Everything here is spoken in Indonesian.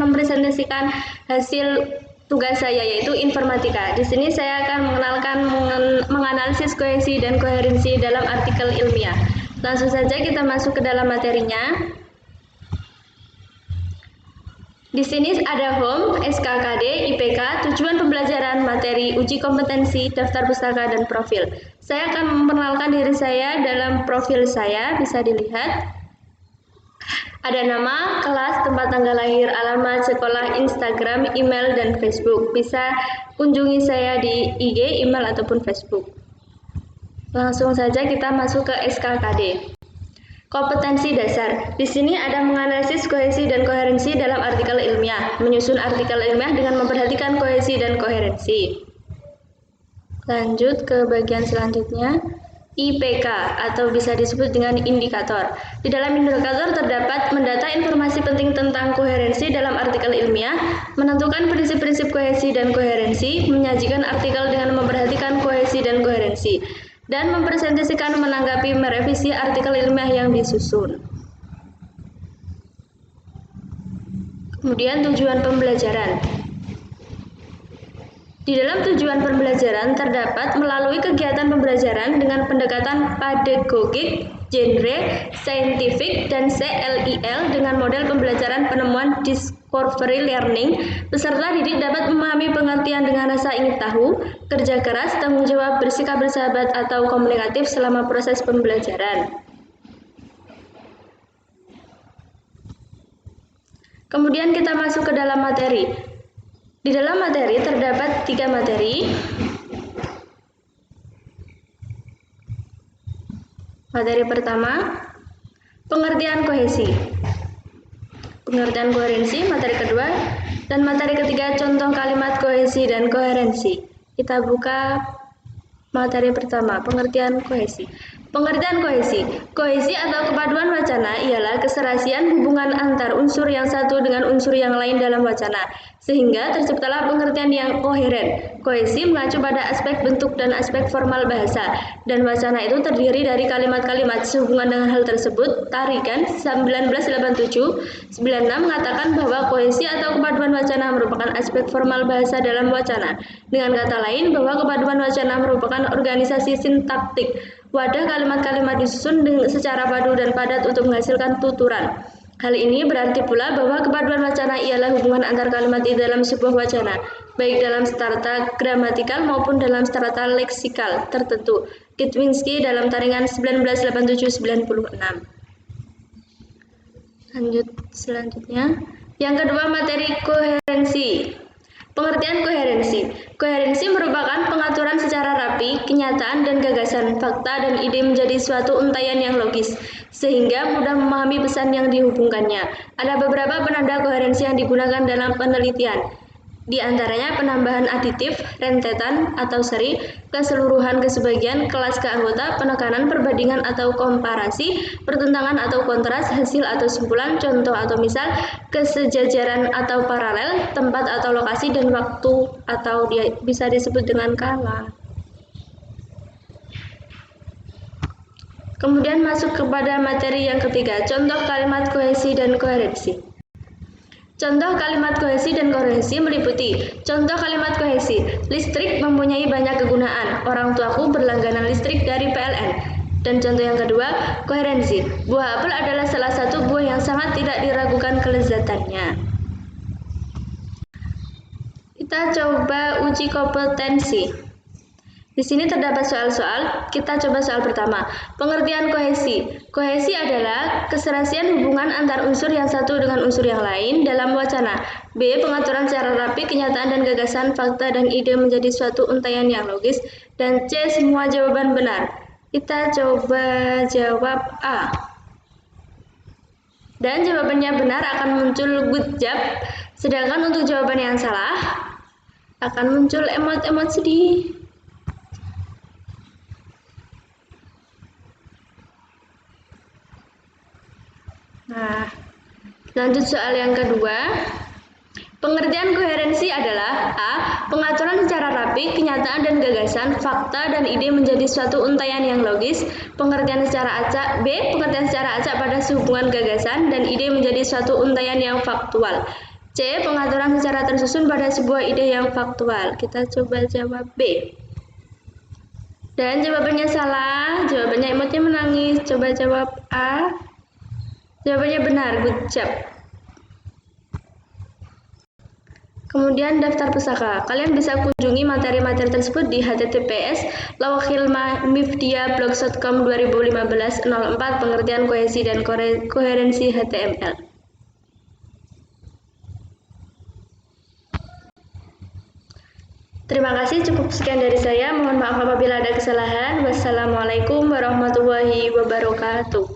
mempresentasikan hasil tugas saya, yaitu informatika. Di sini saya akan menganalisis kohesi dan koherensi dalam artikel ilmiah. Langsung saja kita masuk ke dalam materinya. Di sini ada home, SKKD, IPK, tujuan pembelajaran, materi, uji kompetensi, daftar pustaka, dan profil. Saya akan memperkenalkan diri saya dalam profil saya, bisa dilihat. Ada nama, kelas, tempat tanggal lahir, alamat, sekolah, Instagram, email, dan Facebook. Bisa kunjungi saya di IG, email, ataupun Facebook. Langsung saja kita masuk ke SKKD. Kompetensi dasar. Di sini ada menganalisis kohesi dan koherensi dalam artikel ilmiah, menyusun artikel ilmiah dengan memperhatikan kohesi dan koherensi. Lanjut ke bagian selanjutnya, IPK atau bisa disebut dengan indikator. Di dalam indikator terdapat mendata informasi penting tentang koherensi dalam artikel ilmiah, menentukan prinsip-prinsip kohesi dan koherensi, menyajikan artikel dengan memperhatikan kohesi dan koherensi, dan mempresentasikan, menanggapi, merevisi artikel ilmiah yang disusun. Kemudian tujuan pembelajaran. Di dalam tujuan pembelajaran terdapat melalui kegiatan pembelajaran dengan pendekatan pedagogik, genre, saintifik, dan CLIL dengan model pembelajaran penemuan discovery learning, peserta didik dapat memahami pengertian dengan rasa ingin tahu, kerja keras, tanggung jawab, bersikap bersahabat, atau komunikatif selama proses pembelajaran. Kemudian kita masuk ke dalam materi. Di dalam materi terdapat 3 materi. Materi pertama, pengertian kohesi. Pengertian koherensi, materi kedua, dan materi ketiga, contoh kalimat kohesi dan koherensi. Kita buka materi pertama, pengertian kohesi. Pengertian kohesi. Kohesi atau kepaduan wacana ialah keserasian hubungan antar unsur yang satu dengan unsur yang lain dalam wacana, sehingga terciptalah pengertian yang koheren. Kohesi mengacu pada aspek bentuk dan aspek formal bahasa, dan wacana itu terdiri dari kalimat-kalimat. Sehubungan dengan hal tersebut, Tarigan 1987-96 mengatakan bahwa kohesi atau kepaduan wacana merupakan aspek formal bahasa dalam wacana. Dengan kata lain, bahwa kepaduan wacana merupakan organisasi sintaktik, wadah kalimat-kalimat disusun secara padu dan padat untuk menghasilkan tuturan. Hal ini berarti pula bahwa kepaduan wacana ialah hubungan antar kalimat di dalam sebuah wacana, baik dalam strata gramatikal maupun dalam strata leksikal tertentu. Kitwinski dalam Taringan 1987-96. Lanjut selanjutnya. Yang kedua, materi koherensi. Pengertian koherensi. Koherensi merupakan pengaturan secara rapi, kenyataan dan gagasan, fakta dan ide menjadi suatu untaian yang logis, sehingga mudah memahami pesan yang dihubungkannya. Ada beberapa penanda koherensi yang digunakan dalam penelitian. Di antaranya penambahan aditif, rentetan atau seri, keseluruhan ke sebagian, kelas ke anggota, penekanan, perbandingan atau komparasi, pertentangan atau kontras, hasil atau simpulan, contoh atau misal, kesejajaran atau paralel, tempat atau lokasi, dan waktu atau bisa disebut dengan kala. Kemudian masuk kepada materi yang ketiga, contoh kalimat kohesi dan koherensi. Contoh kalimat kohesi dan koherensi meliputi contoh kalimat kohesi. Listrik mempunyai banyak kegunaan. Orang tuaku berlangganan listrik dari PLN. Dan contoh yang kedua, koherensi. Buah apel adalah salah satu buah yang sangat tidak diragukan kelezatannya. Kita coba uji kompetensi. Di sini terdapat soal-soal. Kita coba soal pertama. Pengertian kohesi. Kohesi adalah keserasian hubungan antar unsur yang satu dengan unsur yang lain dalam wacana. B. Pengaturan secara rapi, kenyataan dan gagasan, fakta dan ide menjadi suatu untaian yang logis. Dan C. Semua jawaban benar. Kita coba jawab A. Dan jawabannya benar akan muncul good job. Sedangkan untuk jawaban yang salah akan muncul emot-emot sedih. Nah, lanjut soal yang kedua. Pengertian koherensi adalah A. Pengaturan secara rapi, kenyataan dan gagasan, fakta dan ide menjadi suatu untaian yang logis. Pengertian secara acak. B. Pengertian secara acak pada sehubungan gagasan dan ide menjadi suatu untaian yang faktual. C. Pengaturan secara tersusun pada sebuah ide yang faktual. Kita coba jawab B. Dan jawabannya salah. Jawabannya emotnya menangis. Coba jawab A. Jawabannya benar. Good job. Kemudian daftar pusaka. Kalian bisa kunjungi materi-materi tersebut di https://lawakilmifdia.blogspot.com 2015-04 pengertian kohesi dan koherensi HTML. Terima kasih, cukup sekian dari saya. Mohon maaf apabila ada kesalahan. Wassalamualaikum warahmatullahi wabarakatuh.